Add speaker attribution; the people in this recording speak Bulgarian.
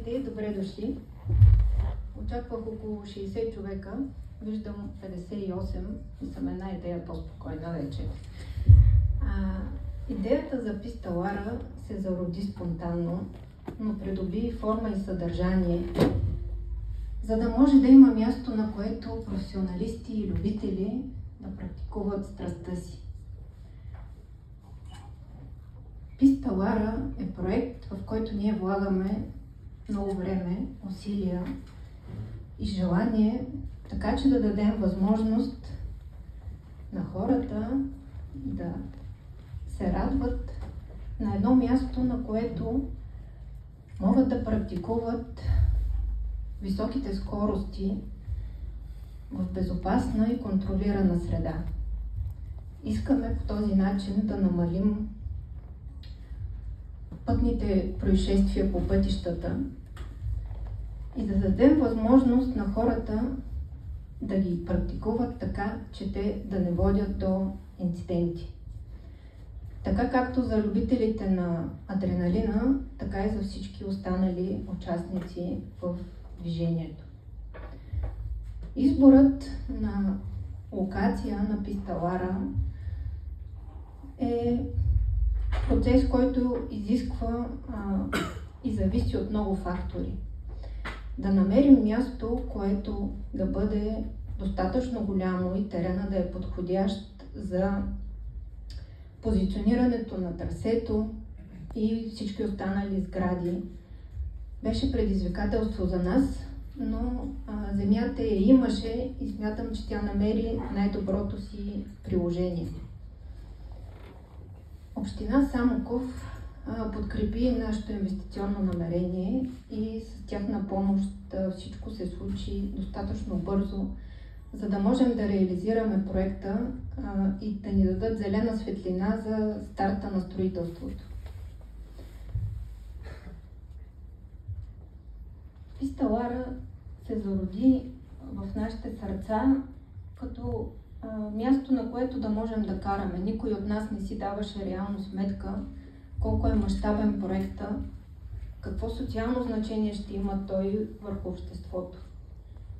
Speaker 1: Здравейте, добре дошли. Очаквах около 60 човека, виждам 58 и съм една идея по-спокойна вече. Идеята за писта Лара се зароди спонтанно, но придоби форма и съдържание, за да може да има място, на което професионалисти и любители да практикуват страстта си. Писта Лара е проект, в който ние влагаме много време, усилия и желание, така че да дадем възможност на хората да се радват на едно място, на което могат да практикуват високите скорости в безопасна и контролирана среда. Искаме по този начин да намалим пътните происшествия по пътищата и да дадем възможност на хората да ги практикуват така, че те да не водят до инциденти. Така както за любителите на адреналина, така и за всички останали участници в движението. Изборът на локация на писта Лара е процес, който изисква и зависи от много фактори. Да намерим място, което да бъде достатъчно голямо и терена да е подходящ за позиционирането на трасето и всички останали сгради, беше предизвикателство за нас, но земята я имаше и смятам, че тя намери най-доброто си приложение. Община Самоков подкрепи нашето инвестиционно намерение и с тяхна помощ всичко се случи достатъчно бързо, за да можем да реализираме проекта и да ни дадат зелена светлина за старта на строителството. Писта Лара се зароди в нашите сърца като място, на което да можем да караме. Никой от нас не си даваше реално сметка колко е мащабен проекта, какво социално значение ще има той върху обществото.